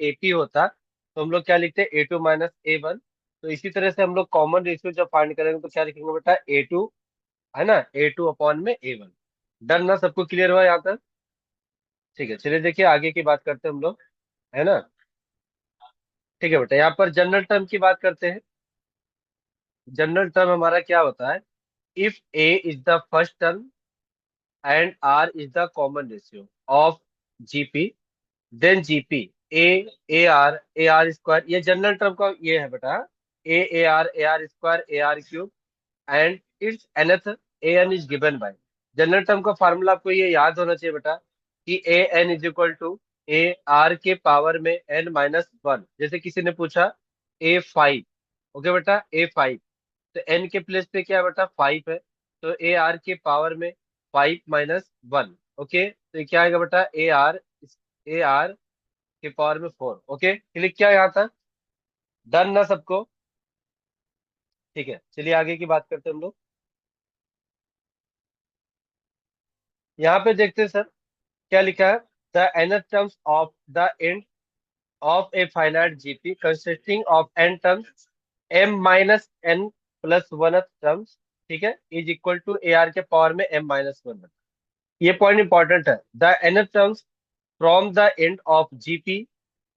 AP होता तो हम लोग क्या लिखते हैं, A2 - A1। तो इसी तरह से हम लोग कॉमन रेशियो जब फाइंड करेंगे तो क्या लिखेंगे बेटा, A2, है ना, A2/A1। डन ना, सबको क्लियर हुआ यहाँ तक? ठीक है, चलिए देखिए आगे की बात करते हैं हम लोग, है ना। ठीक है बेटा, यहाँ पर जनरल टर्म की बात करते हैं। जनरल टर्म हमारा क्या होता है, if a is the first term and r is the common ratio of GP, then GP a a are square, ये जनरल टर्म का ये है बेटा, A R square A R cube and it's nth a n is given by. General term का formula आपको ये याद होना चाहिए बेटा, कि a n is equal to A R के पावर में n-1। जैसे किसी ने पूछा A5, ओके बेटा, A5, तो एन के प्लेस पे क्या है बेटा, 5 है, तो ए आर के पावर में 5-1, ओके, तो ये क्या आएगा बेटा, ए आर के पावर में 4। ओके, क्लिक किया यहाँ तक? डन ना सबको? ठीक है, चलिए आगे की बात करते हैं हम लोग। यहाँ पे देखते हैं सर, क्या लिखा है, the nth terms of the end of a finite GP consisting of n terms m-n+1th terms, ठीक है, is equal to A R के पावर में m-1। ये पॉइंट इंपॉर्टेंट है, the nth terms from the end of GP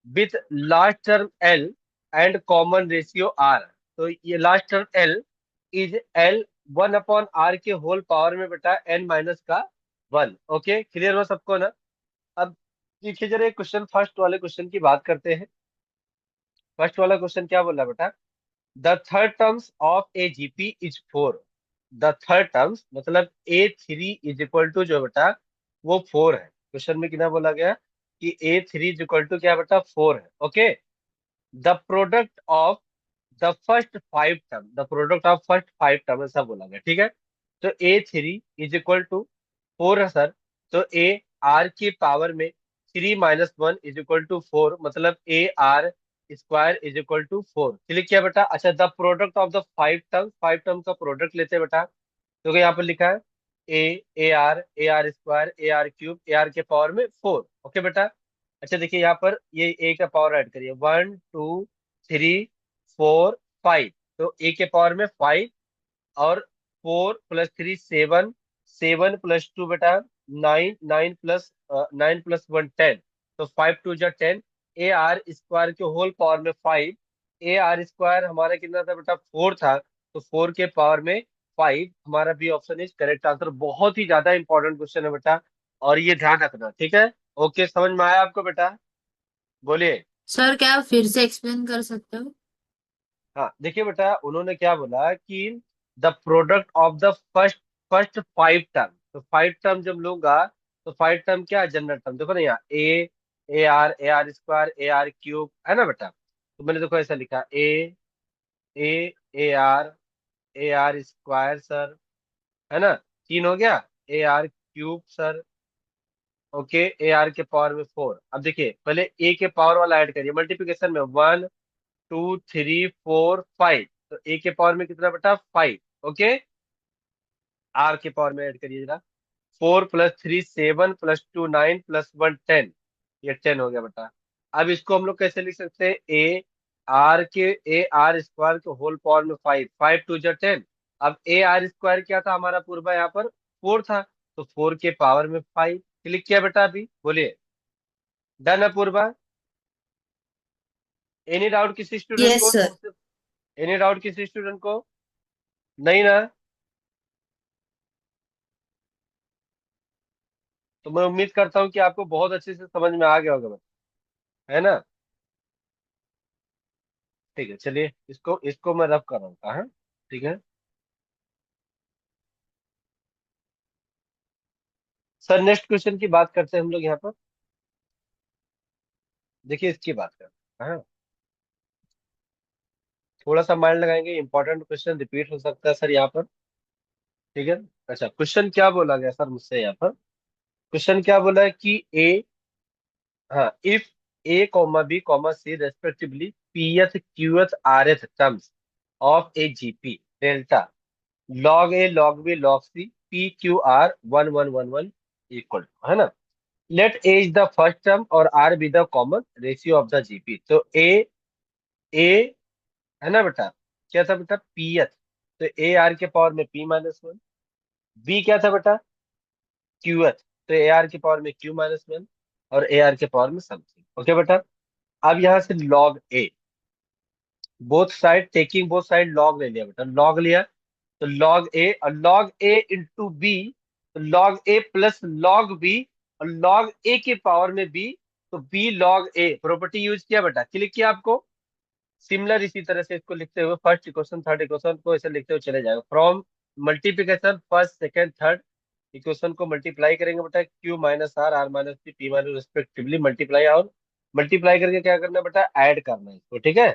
with last term L and common ratio R. तो ये last term L is L 1/r के whole power में बेटा n-1। Okay, clear हो सबको ना? अब देखिए जरा क्वेश्चन, फर्स्ट वाले क्वेश्चन की बात करते हैं। फर्स्ट वाला क्वेश्चन क्या बोला बेटा, the third terms of a GP is 4। The third terms मतलब A3 इज इक्वल टू जो बेटा वो 4 है। क्वेश्चन में कितना बोला गया कि A3 इज इक्वल टू क्या बेटा, 4 है। Okay, the product of the first 5 term, the product of first 5 term ऐसा बोला गया, ठीक है। तो A3 इज इक्वल टू 4 है सर, तो ए आर की पावर में 3-1 इज इक्वल टू 4, मतलब A are square is equal to 4। Click किया बेटा? अच्छा, the product of the 5 term, 5 term का प्रोडक्ट लेते हैं बेटा, तो यहाँ पर लिखा है A are square A R cube A are के पावर में 4। ओके बेटा, अच्छा देखिए यहाँ पर ये ए का पावर ऐड करिए, 1 2 3 4 5, तो ए के पावर में 5, और 4 + 3 7, 7 + 2 बेटा 9, 9 + 1 10, तो 5 2 10, ए आर स्क्वायर के होल पावर में 5। ए आर स्क्वायर हमारा कितना था बेटा, 4 था, तो 4 के पावर में 5, हमारा B option is correct answer. बहुत ही ज्यादा इंपॉर्टेंट क्वेश्चन है बेटा, और ये ध्यान रखना, ठीक है। ओके, समझ में आया आपको बेटा? बोलिए। सर क्या आप फिर से एक्सप्लेन कर सकते हो? हाँ देखिए बेटा, उन्होंने क्या बोला कि the product of the first first 5 term, तो 5 टर्म जब लूंगा तो 5 टर्म क्या है, जनरल टर्म, देखो ना यहाँ A R square A R cube, है ना बेटा। तो मैंने देखो ऐसा लिखा ए ए आर स्क्वायर सर, है ना, 3 हो गया, A R cube sir, okay, A R के पावर में 4। अब देखिए पहले ए के पावर वाला ऐड करिए, मल्टीप्लिकेशन में 1 2 3 4 5, तो ए के पावर में कितना बेटा, 5। ओके, आर के पावर में ऐड करिए जरा, 4 + 3 7 + 2 9 +1 10, ये 10 हो गया बेटा। अब इसको हम लोग कैसे लिख सकते हैं, ए आर स्क्वायर के होल पावर में 5, 5 2 10। अब ए आर स्क्वायर क्या था हमारा पूर्वा, यहाँ पर 4 था, तो 4 के पावर में 5। क्लिक किया बेटा? अभी बोलिए, डन है पूर्वा? एनी डाउट किसी स्टूडेंट यस को? सर। एनी डाउट किसी स्टूडेंट को? नहीं ना? तो मैं उम्मीद करता हूँ कि आपको बहुत अच्छे से समझ में आ गया होगा, है ना। ठीक है, चलिए इसको इसको मैं रफ कर रहा हूँ, हाँ, ठीक है। सर नेक्स्ट क्वेश्चन की बात करते हैं हम लोग यहाँ पर, देखिए इसकी बात करते हैं, हाँ। थोड़ा सा माइंड लगाएंगे, इंपॉर्टेंट क्वेश्चन रिपीट हो सकता है सर यहाँ पर, ठीक है। अच्छा, क्वेश्चन क्या बोला गया सर मुझसे यहाँ पर, क्वेश्चन क्या बोला है कि ए, हाँ, if A, B, C respectively pth qth rth terms of a GP delta log A log B log C P Q R 1 1 1 1 equal, है ना। Let a is the first term और r be the common ratio of the GP. तो a है ना बेटा, क्या था बेटा, पीएच। तो ए आर के पावर में P-1, बी क्या था बेटा, क्यूएच। तो ए आर के पावर में Q-1 और ए आर के पावर में समथिंग। ओके बेटा, अब यहां से log a, both side taking both side log ले लिया बेटा, लॉग लिया। तो लॉग ए और लॉग ए इंटू बी, तो लॉग ए प्लस लॉग बी, और लॉग ए के पावर में बी, तो b log a property use किया बेटा, क्लिक किया आपको। सिमिलर इसी तरह से इसको लिखते हुए फर्स्ट इक्वेशन थर्ड इक्वेशन को ऐसे लिखते हुए चले जाएगा। From multiplication first second third equation को मल्टीप्लाई करेंगे बेटा, Q minus R, R minus P, P minus respectively multiply, और मल्टीप्लाई करके क्या करना है बेटा, ऐड करना है इसको, ठीक है।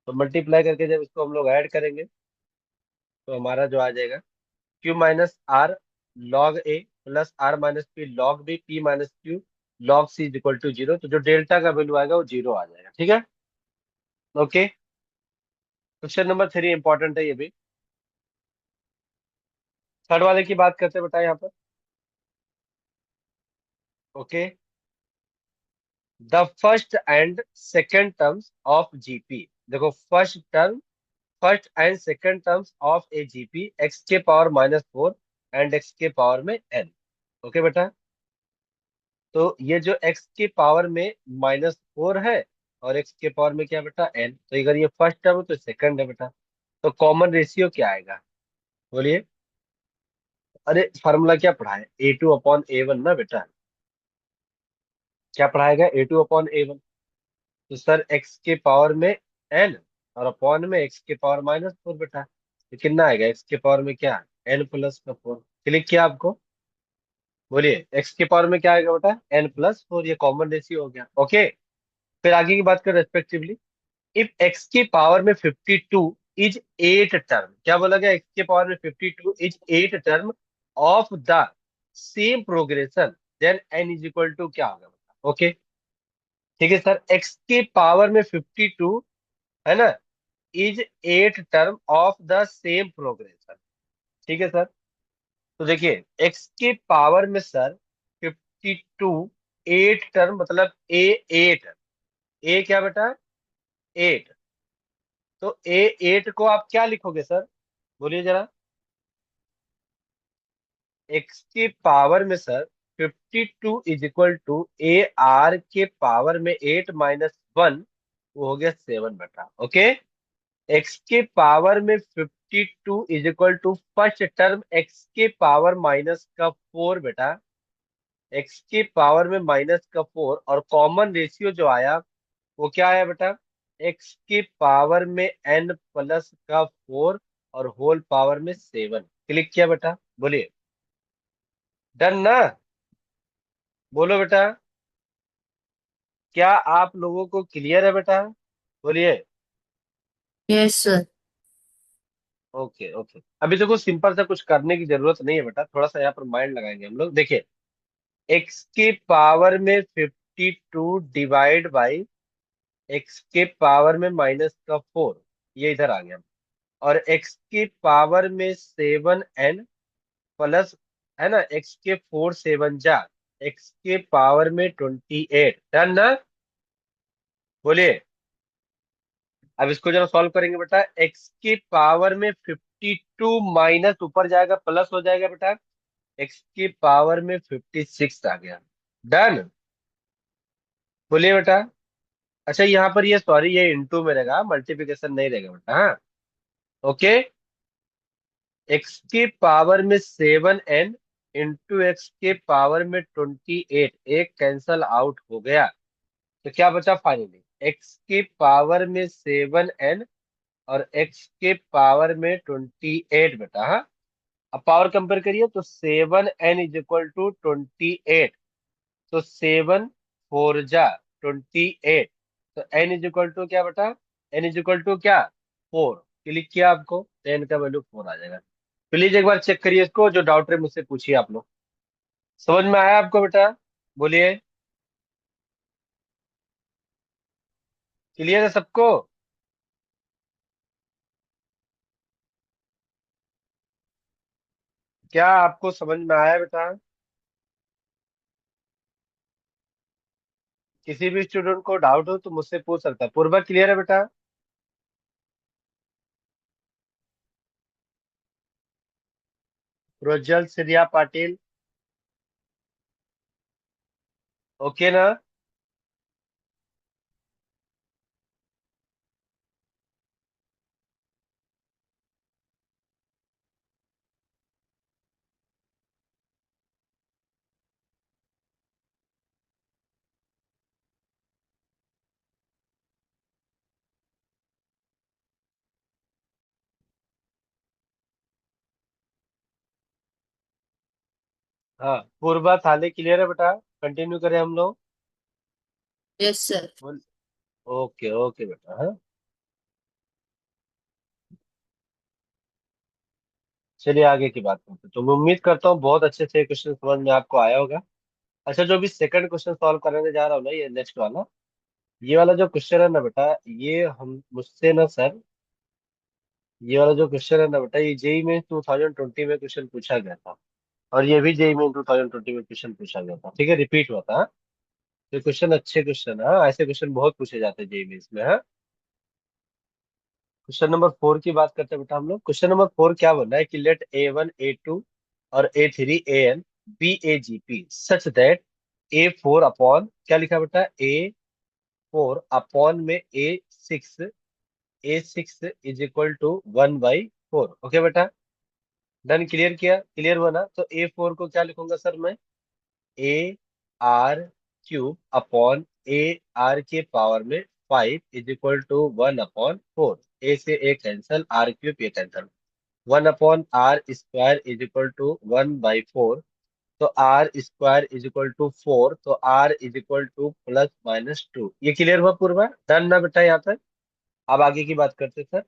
तो मल्टीप्लाई करके जब इसको हम लोग ऐड करेंगे तो हमारा जो आ जाएगा, Q minus R log A plus R minus P log B, P minus Q log C is equal to zero. तो जो डेल्टा का वैल्यू आएगा वो जीरो आ जाएगा, ठीक है। ओके, क्वेश्चन नंबर 3 इंपॉर्टेंट है ये भी। थर्ड वाले की बात करते हैं बेटा यहाँ पर। Okay, the first and second terms of GP. देखो first and second terms of a GP x के पावर -4 एंड एक्स के पावर में एन। ओके बेटा, तो ये जो x के पावर में -4 है और x के पावर में क्या बेटा n, तो अगर ये फर्स्ट टर्म है तो सेकंड है बेटा। तो कॉमन रेशियो क्या आएगा, बोलिए। अरे फार्मूला क्या पढ़ा है, A2/A1 ना बेटा, क्या पढ़ाएगा A2/A1। तो सर x के पावर में n और अपॉन में x के पावर -4 बेटा, तो कितना आएगा x के पावर में क्या, n+4। क्लिक किया आपको, बोलिए x के पावर में क्या आएगा बेटा, n+4, ये कॉमन रेशियो हो गया। ओके, फिर आगे की बात करें रेस्पेक्टिवली। इफ एक्स की पावर में 52 इज एट टर्म, क्या बोला गया, एक्स के पावर में 52 is eight term of the same progression, then N is equal to क्या होगा। ओके, ठीक है सर, एक्स के पावर में 52 है ना, is eight term of the same progression, ठीक है सर। तो देखिए एक्स के पावर में सर 52 एट टर्म मतलब ए एट, ए क्या बेटा, एट। तो ए एट को आप क्या लिखोगे सर, बोलिए जरा। एक्स के पावर में sir 52 is equal to A R के पावर में 8-1, वो हो गया 7 बेटा। ओके, एक्स के पावर में 52 is equal to first term X के पावर माइनस का 4 बेटा, एक्स के पावर में -4, और कॉमन रेशियो जो आया वो क्या आया बेटा, एक्स के पावर में n+4 और होल पावर में 7। क्लिक किया बेटा, बोलिए डन ना, बोलो बेटा, क्या आप लोगों को क्लियर है बेटा, बोलिए। Yes sir. ओके ओके, अभी देखो सिंपल सा कुछ करने की जरूरत नहीं है बेटा, थोड़ा सा यहाँ पर माइंड लगाएंगे हम लोग। देखिए एक्स के पावर में 52 डिवाइड बाई एक्स के पावर में -4, ये इधर आ गया, और एक्स के पावर में 7n प्लस, है ना, एक्स के 4 7 जा, एक्स के पावर में 28, डन ना, बोलिए। अब इसको जरा सॉल्व करेंगे बेटा, एक्स के पावर में 52 माइनस ऊपर जाएगा प्लस हो जाएगा बेटा, एक्स के पावर में 56 आ गया, डन, बोलिए बेटा। अच्छा यहाँ पर ये सॉरी ये इंटू में रहेगा, मल्टीप्लिकेशन नहीं रहेगा बेटा, हाँ। ओके, एक्स के पावर में 7n इंटू एक्स के पावर में 28, एक कैंसल आउट हो गया, तो क्या बचा फाइनली, एक्स के पावर में 7n और एक्स के पावर में 28 बेटा, हाँ। अब पावर कंपेयर करिए तो 7n इज इक्वल टू 28, तो 7 4 जा 28, तो n इज इक्वल टू क्या बेटा, n इज इक्वल टू क्या, 4। क्लिक किया आपको तो n का वैल्यू 4 आ जाएगा। प्लीज एक बार चेक करिए इसको, जो डाउट है मुझसे पूछिए आप लोग। समझ में आया आपको बेटा, बोलिए, क्लियर है सबको। क्या आपको समझ में आया बेटा, किसी भी स्टूडेंट को डाउट हो तो मुझसे पूछ सकता है। पूर्वा क्लियर है बेटा? प्रोज्वल सिरिया पाटिल, ओके ना? हाँ, पूर्वा थाली क्लियर है बेटा? कंटिन्यू करें हम लोग। Yes sir. बोल। ओके ओके बेटा, हाँ। चलिए आगे की बात करते हैं। तो मैं उम्मीद करता हूँ बहुत अच्छे से क्वेश्चन समझ में आपको आया होगा। अच्छा, जो भी सेकंड क्वेश्चन सॉल्व करने जा रहा हूँ ना, ये नेक्स्ट वाला, ये वाला जो क्वेश्चन है ना बेटा, ये हम मुझसे ना सर, ये वाला जो क्वेश्चन है ना बेटा, ये जेई में 2020 में क्वेश्चन पूछा गया था। और ये भी जेई में 2020 में क्वेश्चन पूछा गया था, ठीक है, रिपीट हुआ था, हाँ? तो क्वेश्चन अच्छे क्वेश्चन है, हाँ, ऐसे क्वेश्चन बहुत पूछे जाते हैं जेई में इसमें, हाँ। क्वेश्चन नंबर 4 की बात करते हैं बेटा हम लोग। क्वेश्चन नंबर 4 क्या बोल रहा है कि लेट A1 A2 और A3 AN be A G P such that A4 upon, क्या लिखा बेटा, A4 अपॉन में A6 is equal to 1/4। Okay बेटा, डन? क्लियर किया? क्लियर हुआ ना? तो A4 को क्या लिखूंगा सर मैं? AR³ अपॉन AR के पावर में 5 इज इक्वल टू 1/4। ए से ए कैंसल, R³ ये cancel, 1/R² is equal to 1/4। तो R² इज इक्वल टू 4, तो R इज इक्वल टू +-2। ये क्लियर हुआ पूर्वा? डन ना बेटा यहाँ तक? अब आगे की बात करते हैं सर।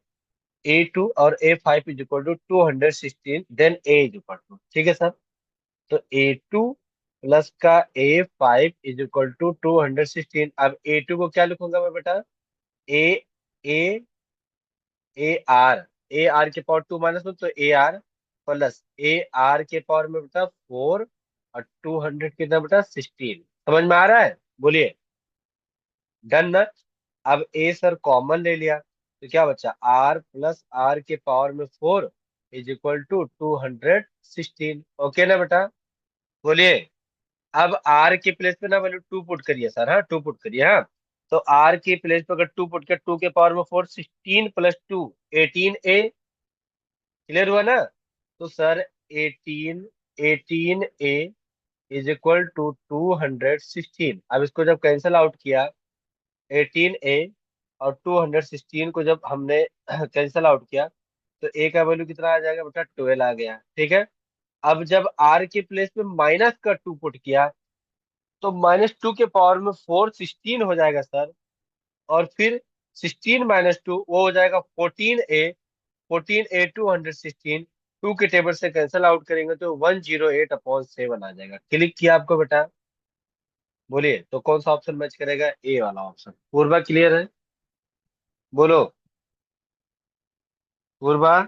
A2 और A5 is equal to 216, then A is equal to, ठीक है सर? तो A2 प्लस का A5 इज इक्वल टू 216। अब A2 को क्या लिखूंगा मैं बेटा? ए ए ए आर के पावर 2 - 1, तो AR प्लस AR के पावर में बेटा 4, और 200 कितना बेटा? 16। समझ में आ रहा है? बोलिए। डन ना? अब ए सर कॉमन ले लिया, तो क्या बचा? R प्लस R के पावर में 4 इज इक्वल टू 216। ओके ना बेटा? बोलिए। अब आर के प्लेस पे ना वैल्यू 2 पुट करिए सर, हाँ, 2 पुट करिए, हाँ। तो आर के प्लेस पे अगर 2 पुट किया, 2 के पावर में 4, 16 + 2 18A। क्लियर हुआ ना? तो sir 18A is equal to 216। अब इसको जब कैंसल आउट किया, 18A और 216 को जब हमने कैंसल आउट किया, तो ए का वैल्यू कितना आ जाएगा बेटा? 12 आ गया, ठीक है। अब जब आर के प्लेस पे माइनस का 2 पुट किया, तो -2 के पावर में 4 16 हो जाएगा सर। और फिर 16 - 2 वो हो जाएगा 14A। 14A 216, 2 के टेबल से कैंसिल आउट करेंगे तो 108/7 आ जाएगा। क्लिक किया आपको बेटा? बोलिए, तो कौन सा ऑप्शन मैच करेगा? ए वाला ऑप्शन। पूर्वा क्लियर है? बोलो। पूर्वा,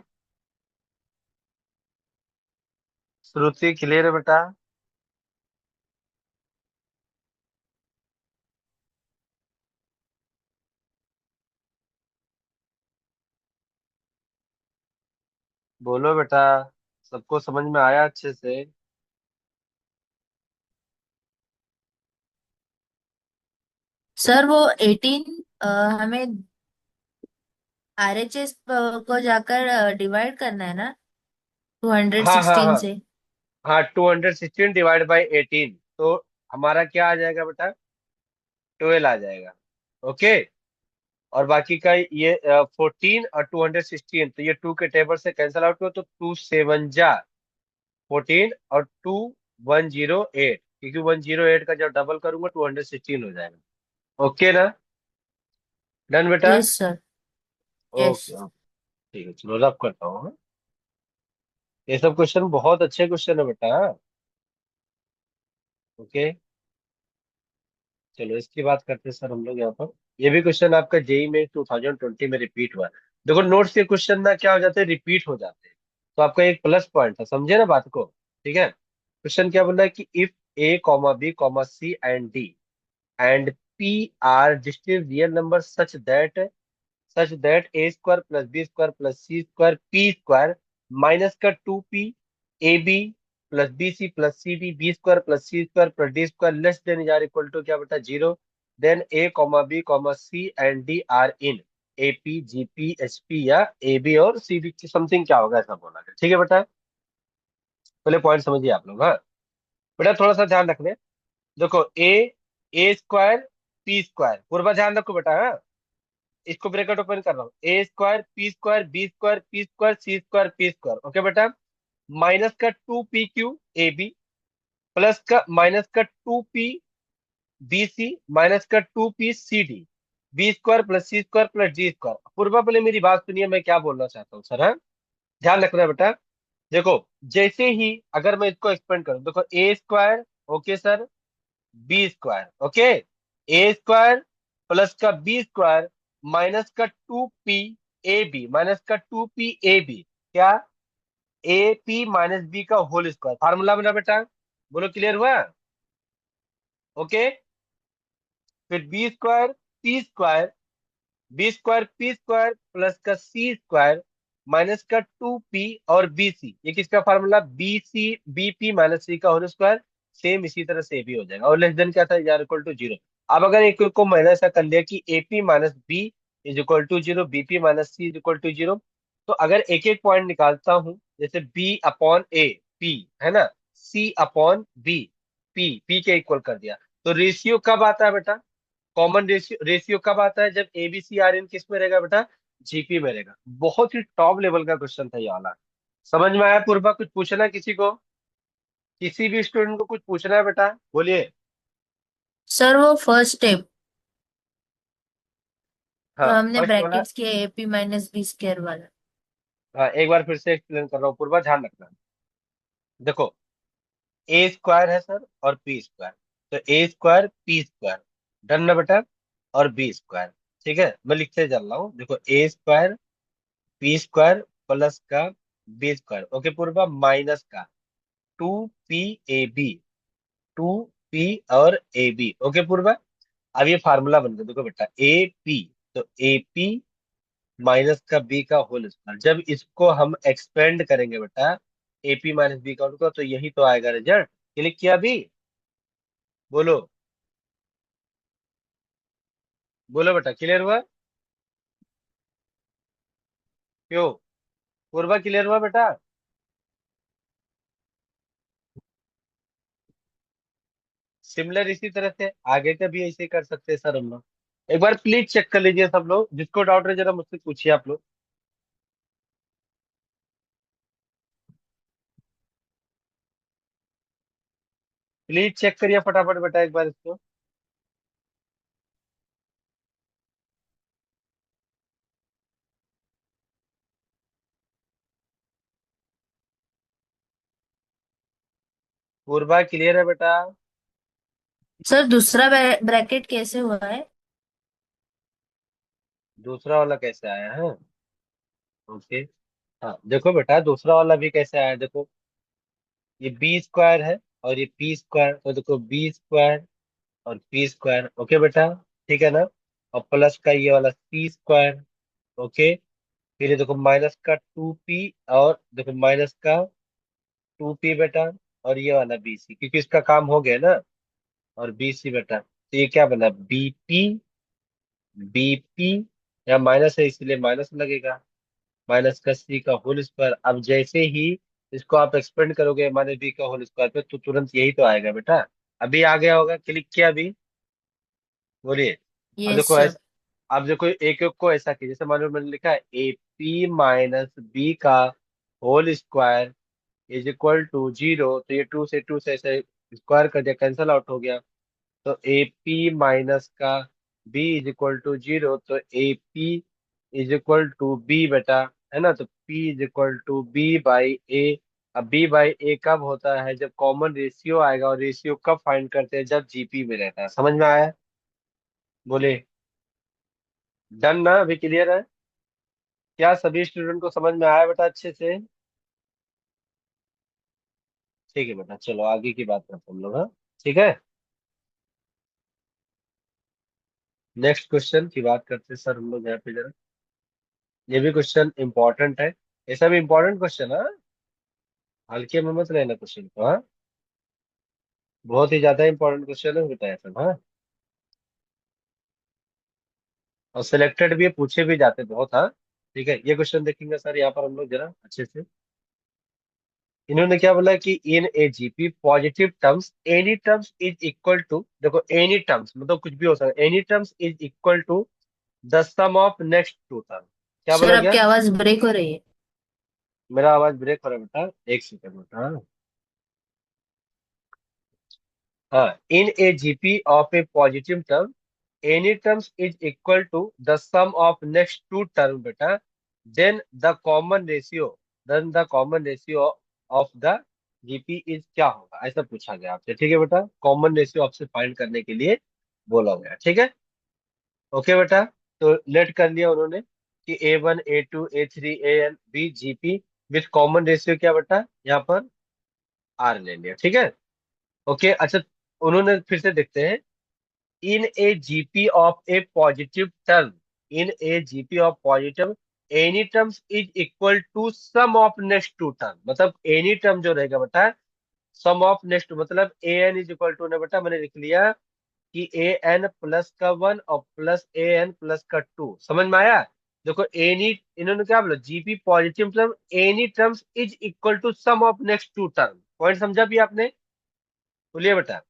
श्रुति क्लियर है बेटा? बोलो बेटा, सबको समझ में आया अच्छे से? सर वो 18 हमें RHS को जाकर डिवाइड करना है ना, टू हंड्रेड हाँ हाँ सिक्सटीन हाँ। से। हाँ, 216 डिवाइड बाई 18, तो हमारा क्या आ जाएगा बेटा? 12 आ जाएगा। ओके। और बाकी का ये 14 और 216, तो ये 2 के टेबल से कैंसिल आउट करो, तो 2 7 जा 14, और 2 108, क्योंकि 108 का जब डबल करूंगा 216 हो जाएगा। ओके ना? डन बेटा? Yes sir. Yes. Okay okay. ठीक है, चलो रब करता हूँ, हाँ? ये सब क्वेश्चन बहुत अच्छे क्वेश्चन है बेटा, हाँ? ओके। चलो इसकी बात करते हैं सर हम लोग यहाँ पर। ये भी क्वेश्चन आपका जेई में 2020 में रिपीट हुआ है। देखो, नोट्स के क्वेश्चन ना क्या हो जाते हैं, रिपीट हो जाते हैं। तो आपका एक प्लस पॉइंट है, समझे ना बात को? ठीक है। क्वेश्चन क्या बोल रहा है कि if A, B, C and D, and P are distinct real number such that A square plus B square plus C square P square minus का 2p A B plus B C plus C D B square plus C square plus D square less than is are equal to क्या बेटा 0, then A comma B comma C and D are in A P G P H P या A B और C D something क्या होगा ऐसा बोला गया। ठीक है बेटा, पहले पॉइंट समझिए आप लोग। हाँ बेटा थोड़ा सा ध्यान रखने, देखो ए स्क्वायर पी स्क्वायर पूरा ध्यान रखो बेटा। हाँ इसको ब्रैकेट ओपन कर रहा हूँ, a square P square b square P square c square P square, okay बेटा, माइनस का 2p q a B plus का माइनस का 2p बी सी माइनस का 2p c D B square plus सी square plus D square. Purva पहले मेरी बात सुनिए, मैं क्या बोलना चाहता हूँ सर। हाँ ध्यान रखना बेटा, देखो जैसे ही अगर मैं इसको एक्सपेंड करूं, देखो a square, okay sir, b square, okay, a square plus का बी स्क्वायर माइनस का 2p ए बी माइनस का 2p ए बी, क्या, ए पी माइनस बी का होल स्क्वायर, फार्मूला बना बेटा, बोलो क्लियर हुआ। ओके, फिर बी स्क्वायर प्लस का सी स्क्वायर माइनस का 2p और बी सी, ये किसका formula, b c b P minus c का होल स्क्वायर, सेम इसी तरह से भी हो जाएगा, और लेस देन क्या था, यार इक्वल टू 0। अब अगर एक को मैंने ऐसा कर लिया कि A P minus B is equal to 0, B P minus C is equal to 0, तो अगर एक एक पॉइंट निकालता हूं, जैसे बी अपॉन ए पी है ना, सी अपॉन बी पी पी के इक्वल कर दिया, तो रेशियो कब आता है बेटा, कॉमन रेशियो रेशियो कब आता है, जब एबीसी आर इन किस में रहेगा बेटा, जीपी में रहेगा। बहुत ही टॉप लेवल का क्वेश्चन था ये वाला। समझ में आया पूर्वा, कुछ पूछना है किसी को, किसी भी स्टूडेंट को कुछ पूछना है बेटा, बोलिए। सर वो फर्स्ट स्टेप हाँ जो हमने फर्स्ट वाला, ब्रैकेट्स किए AP माइनस बी स्क्वायर वाला। हाँ एक बार फिर से एक्सप्लेन कर रहा हूँ पूर्वा, ध्यान रखना। देखो ए स्क्वायर है सर और पी स्क्वायर, तो ए स्क्वायर पी स्क्वायर, डन ना बेटा, और बी स्क्वायर, ठीक है, मैं लिखते चल रहा हूँ, देखो a square P square plus का बी स्क्वायर, ओके पूर्वा, माइनस का 2p टू पी और ए बी, ओके पूर्वा। अब ये फार्मूला बन गया, देखो बेटा ए पी, तो ए पी माइनस का बी का होल स्क्वायर, जब इसको हम एक्सपेंड करेंगे बेटा ए पी माइनस बी का होल स्क्वायर, तो यही तो आएगा रिजल्ट। क्लिक किया अभी, बोलो, बोलो बेटा क्लियर हुआ, क्यों, पूर्वा क्लियर हुआ बेटा। सिमिलर इसी तरह से आगे का भी ऐसे ही कर सकते हैं सर हम लोग। एक बार प्लीज चेक कर लीजिए सब लोग, जिसको डाउट है जरा मुझसे पूछिए आप लोग, प्लीज चेक करिए फटाफट बेटा एक बार इसको। पूर्वा क्लियर है बेटा। सर दूसरा ब्रैकेट कैसे हुआ है? दूसरा वाला कैसे आया है, ओके, हाँ देखो बेटा दूसरा वाला भी कैसे आया है, देखो ये बी स्क्वायर है और ये पी स्क्वायर, तो देखो बी स्क्वायर और पी स्क्वायर, ओके बेटा, ठीक है ना, और प्लस का ये वाला सी स्क्वायर, ओके, फिर ये देखो माइनस का 2p और देखो माइनस का 2p बेटा, और ये वाला बी सी, क्योंकि इसका काम हो गया ना, और बी सी बेटा, तो ये क्या बना, बीपी या माइनस है इसलिए माइनस लगेगा, माइनस का सी का होल स्क्वायर। अब जैसे ही इसको आप एक्सपेंड करोगे माइनस बी का होल स्क्वायर पे, तो तुरंत यही तो आएगा बेटा। अभी आ गया होगा, क्लिक किया अभी, बोलिए। अब यस देखो सर। ऐसे, अब देखो एक एक को ऐसा कीजिए, जैसे मान लो मैंने लिखा है ए पी माइनस बी का whole square is equal to 0, तो ये टू से ऐसे स्क्वायर कर दिया, कैंसल आउट हो गया, तो ए पी माइनस का बी इज इक्वल टू 0, तो a p is equal to b बेटा, है ना, तो p is equal to b by a. अब बी बाई ए कब होता है, जब कॉमन रेशियो आएगा, और रेशियो कब फाइंड करते हैं, जब जीपी में रहता है। समझ में आया, बोले, डन ना, अभी क्लियर है, क्या सभी स्टूडेंट को समझ में आया बेटा अच्छे से। ठीक है बेटा, चलो आगे की बात करते हैं हम लोग। हाँ ठीक है, नेक्स्ट क्वेश्चन की बात करते हैं सर हम लोग यहाँ पे जरा। ये भी क्वेश्चन इंपॉर्टेंट है। ये सब इंपॉर्टेंट क्वेश्चन है, हल्के में मत लेना क्वेश्चन को, हाँ। बहुत ही ज्यादा इंपॉर्टेंट क्वेश्चन है बेटा ये सब, हाँ। और सिलेक्टेड भी पूछे भी जाते बहुत, हाँ। ठीक है, ये क्वेश्चन देखेंगे सर यहाँ पर हम लोग जरा अच्छे से। इन्होंने क्या बोला कि in a GP positive terms any terms is equal to, देखो एनी टर्म्स मतलब कुछ भी हो सकता है, any terms is equal to the sum of next two term. क्या सर बोला आपकी गया? आवाज ब्रेक हो रही है। मेरा आवाज ब्रेक हो रहा है बेटा, एक सेकंड बेटा, हाँ। हाँ, in a GP of a positive term any terms is equal to the sum of next two term बेटा, then the common ratio, of the GP is क्या होगा, ऐसा पूछा गया आपसे। ठीक है बेटा, कॉमन रेशियो आपसे फाइंड करने के लिए बोला गया, ठीक है। ओके बेटा, तो लेट कर लिया उन्होंने कि A1 A2 A3 AN be GP with common ratio क्या बेटा यहाँ पर आर ले लिया, ठीक है। ओके, अच्छा, उन्होंने फिर से देखते हैं। in a GP of a positive term, in a GP of positive, any terms is equal to sum of next two term, मतलब any term जो रहेगा बेटा sum of next, मतलब an इज इक्वल टू, ने बेटा मैंने लिख लिया कि an प्लस का वन और प्लस an प्लस का टू, समझ में आया? देखो एनी, इन्होंने क्या बोला, जीपी पॉजिटिव मतलब any terms is equal to sum of next two term. Point समझा भी आपने? बोलिए बेटा।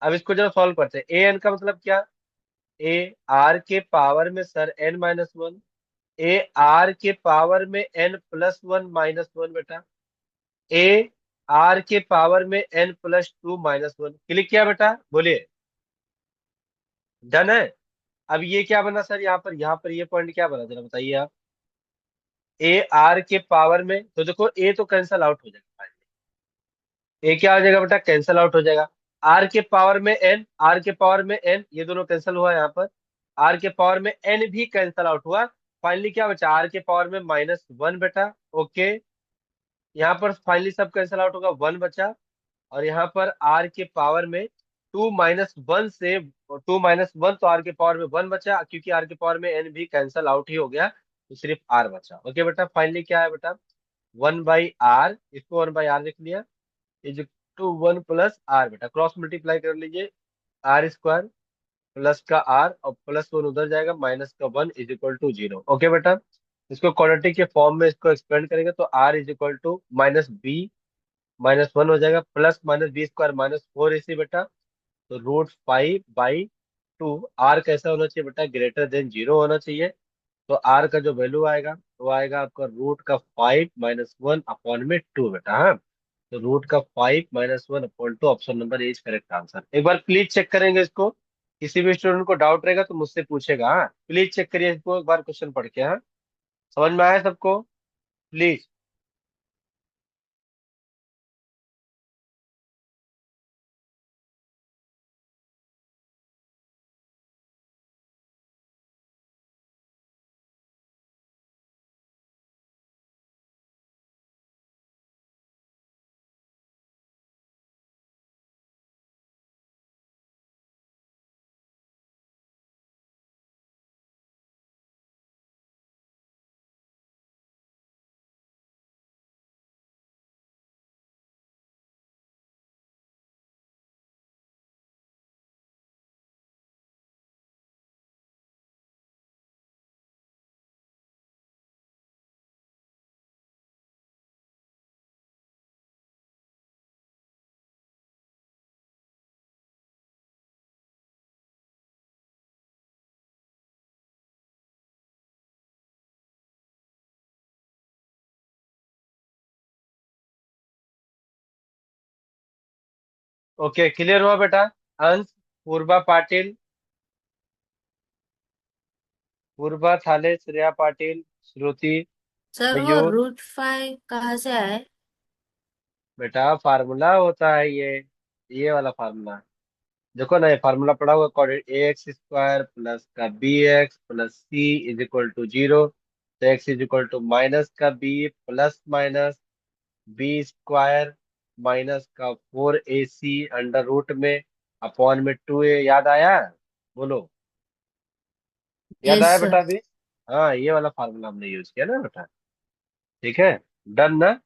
अब इसको जरा सॉल्व करते हैं। ए एन का मतलब क्या? ए आर के पावर में sir N minus one, A are के पावर में N plus one minus one बेटा, ए आर के पावर में N plus two minus one. Click किया बेटा? बोलिए। डन है। अब ये क्या बना सर यहाँ पर ये पॉइंट क्या बना जरा बताइए आप। ए आर के पावर में, तो देखो ए तो कैंसल आउट हो जाएगा, ए क्या हो जाएगा बेटा, कैंसल आउट हो जाएगा। आर के पावर में एन, आर के पावर में एन, ये दोनों कैंसिल हुआ यहाँ पर। आर के पावर में एन भी कैंसल आउट हुआ। फाइनली क्या बचा, आर के पावर में माइनस वन बेटा। ओके, यहाँ पर फाइनली सब कैंसल आउट होगा, वन बचा। और यहाँ पर आर के पावर में टू माइनस वन से, टू माइनस वन तो आर के पावर में वन बचा, क्योंकि आर के पावर में एन भी कैंसल आउट ही हो गया, तो सिर्फ आर बचा। ओके बेटा, फाइनली क्या है बेटा, वन बाई आर, इसको वन बाई आर लिख लिया, is to one plus R बेटा, क्रॉस मल्टीप्लाई कर लीजिए, आर स्क्वायर प्लस का आर और प्लस वन उधर जाएगा, माइनस का one is equal to zero. Okay बेटा, इसको क्वाड्रेटिक के फॉर्म में इसको एक्सपेंड करेंगे तो R is equal to minus B minus one हो जाएगा, plus minus B square minus four इसी बेटा, तो root five by two. R कैसा होना चाहिए बेटा, ग्रेटर देन जीरो होना चाहिए। तो आर का जो वैल्यू आएगा वो आएगा आपका रूट का फाइव माइनस वन अपॉन में टू बेटा, हाँ। तो रूट का five minus one upon two, option number A is correct answer. एक बार प्लीज चेक करेंगे इसको, किसी भी स्टूडेंट को डाउट रहेगा तो मुझसे पूछेगा, हाँ। प्लीज चेक करिए इसको एक बार क्वेश्चन पढ़ के, हाँ। समझ में आया सबको? प्लीज। ओके, क्लियर हुआ बेटा? अंश, पूर्वा पाटिल, पूर्वा थाले, श्रेया पाटिल, श्रुति, सर वो मयूर। रूट फाइव कहाँ से आए? बेटा फार्मूला होता है ये वाला फार्मूला। देखो ना, ये फार्मूला पड़ा हुआ, coordinate a x square plus का b x plus c is equal to zero. तो x is equal to minus का b plus minus B square minus का four a c under root में अपॉन में two a, याद आया? बोलो। याद यस आया सर। बेटा अभी? हाँ, ये वाला फार्मूला हमने यूज किया ना बेटा। ठीक है, डन ना?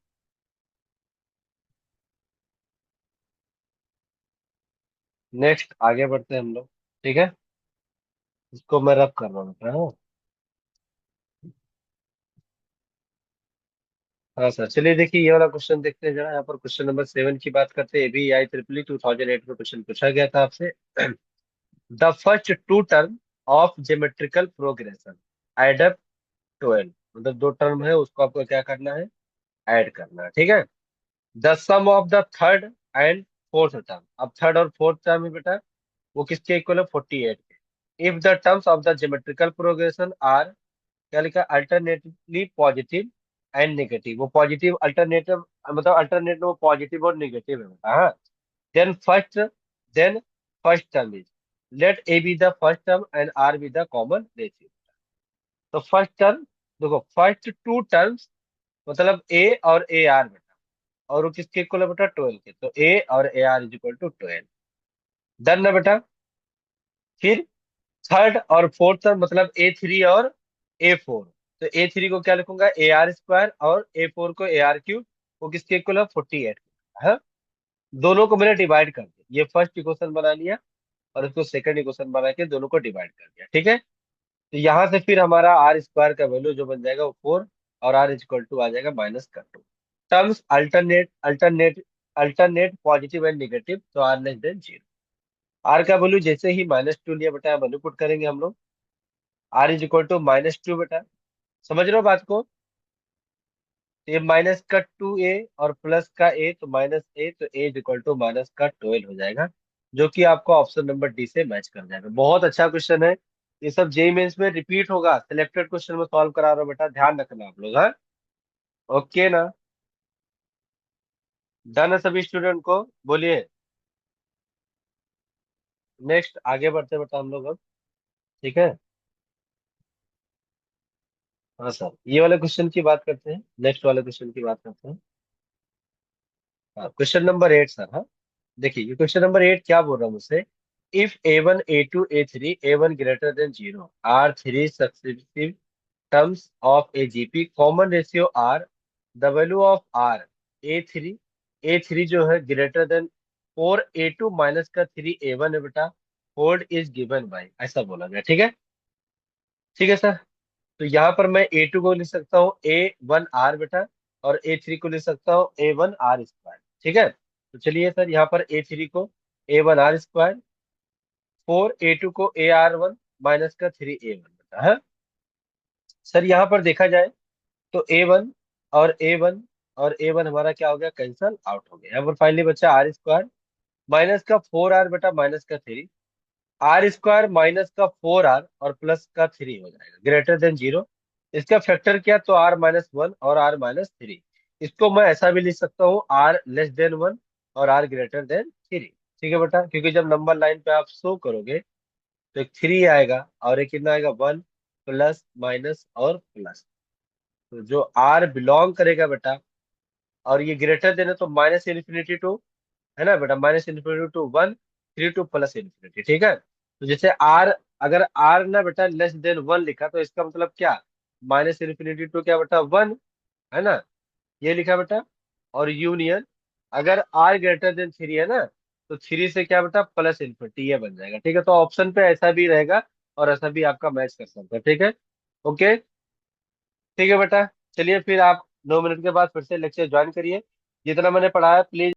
नेक्स्ट आगे बढ़ते हैं हम लोग। ठीक है, इसको मैं रब कर रहा हूँ बेटा। हाँ हाँ सर, चलिए देखिए ये वाला क्वेश्चन देखते हैं जरा। यहाँ पर क्वेश्चन नंबर 7 की बात करते हैं। ये भी आई ट्रिपल 2008 में क्वेश्चन पूछा गया था आपसे। The first two term of geometrical progression add up 12। मतलब दो टर्म है, उसको आपको क्या करना है? ऐड करना है। ठीक है। The sum of the third and fourth term. अब थर्ड और फोर्थ टर्म है बेटा, वो किसके इक्वल है? 48 के। If the terms of the geometrical progression are, क्या लिखा? Alternatively positive and negative. वो पॉजिटिव अल्टरनेटिव, मतलब अल्टरनेट वो पॉजिटिव और नेगेटिव है बेटा। हाँ। Then first then first term is, let A be the first term and R be the common ratio. तो फर्स्ट टर्म, देखो फर्स्ट टू टर्म्स मतलब ए और ए आर बेटा, और वो किसके इक्वल है बेटा? 12 के। तो ए और ए R is equal to 12। Done ना बेटा? फिर थर्ड और फोर्थ टर्म मतलब ए थ्री और ए फोर। तो ए थ्री को क्या लिखूंगा? ए आर स्क्वायर, और ए फोर को ए आर क्यूब। वो किसके इक्वल है? 48। है। दोनों को मैंने डिवाइड कर दिया, ये फर्स्ट इक्वेशन बना लिया, और इसको सेकंड इक्वेशन बना के दोनों को डिवाइड कर दिया। ठीक है। तो यहाँ से फिर हमारा आर स्क्वायर का वैल्यू जो बन जाएगा वो 4, और आर इज इक्वल टू आ जाएगा माइनस का 2। Terms alternate positive and negative, तो आर लेस देन 0। आर का वैल्यू जैसे ही -2 लिया बेटा, वैल्यू पुट करेंगे हम लोग। आर इज इक्वल टू -2 बेटा। समझ रहे हो बात को? तो ये माइनस का 2a और प्लस का a, तो -a, तो a is equal to minus का 12 हो जाएगा, जो कि आपको ऑप्शन नंबर डी से मैच कर जाएगा। बहुत अच्छा क्वेश्चन है। ये सब जेई मेंस में रिपीट होगा, सिलेक्टेड क्वेश्चन में सॉल्व करा रहा हूं बेटा, ध्यान रखना आप लोग। हाँ, ओके ना? डन है सभी स्टूडेंट को? बोलिए। नेक्स्ट आगे बढ़ते बेटा हम लोग अब। ठीक है। हाँ सर, ये वाले क्वेश्चन की बात करते हैं, नेक्स्ट वाले क्वेश्चन की बात करते हैं। हाँ, क्वेश्चन नंबर 8 सर। हाँ, देखिए ये क्वेश्चन नंबर 8 क्या बोल रहा हूँ मुझसे। If A1 A2 A3 A1 greater than 0 are three successive terms of a GP, common ratio R, the value of R A three जो है ग्रेटर देन 4 A2 माइनस का 3 A1 है बेटा, होल्ड इज गिवन बाय, ऐसा बोला गया। ठीक है। ठीक है सर। तो यहाँ पर मैं A2 को लिख सकता हूँ A1 R बेटा, और A3 को लिख सकता हूँ A1 R स्क्वायर। ठीक है। तो चलिए सर, यहाँ पर A3 को A1 R स्क्वायर, 4 A2 को AR1 माइनस का 3 A1 बेटा है। सर यहाँ पर देखा जाए तो A1 और A1 हमारा क्या हो गया? कैंसल आउट हो गया। यहाँ पर फाइनली बचा R स्क्वायर माइनस का 4R बेटा माइनस का 3, R स्क्वायर माइनस का 4R और प्लस का 3 हो जाएगा ग्रेटर देन 0। इसका फैक्टर क्या? तो R-1 और R-3। इसको मैं ऐसा भी लिख सकता हूँ, R 1 और R 3। ठीक है बेटा, क्योंकि जब नंबर लाइन पे आप शो करोगे तो एक 3 आएगा और एक कितना आएगा? 1, प्लस माइनस और प्लस। तो जो R बिलोंग करेगा बेटा, और ये ग्रेटर देन है, तो -∞ टू, है ना बेटा, -∞ टू 1, 3 टू +∞। ठीक है। तो जैसे आर, अगर आर ना बेटा <1 लिखा, तो इसका मतलब क्या? -∞ टू क्या बेटा? 1, है ना? ये लिखा बेटा। और यूनियन, अगर आर ग्रेटर देन 3 है ना, तो 3 से क्या बेटा? +∞ ये बन जाएगा। ठीक है। तो ऑप्शन पे ऐसा भी रहेगा, और ऐसा भी आपका मैच कर सकता है। ठीक है। ओके। ठीक है बेटा। चलिए फिर आप 9 मिनट के बाद फिर से लेक्चर ज्वाइन करिए। जितना मैंने पढ़ाया प्लीज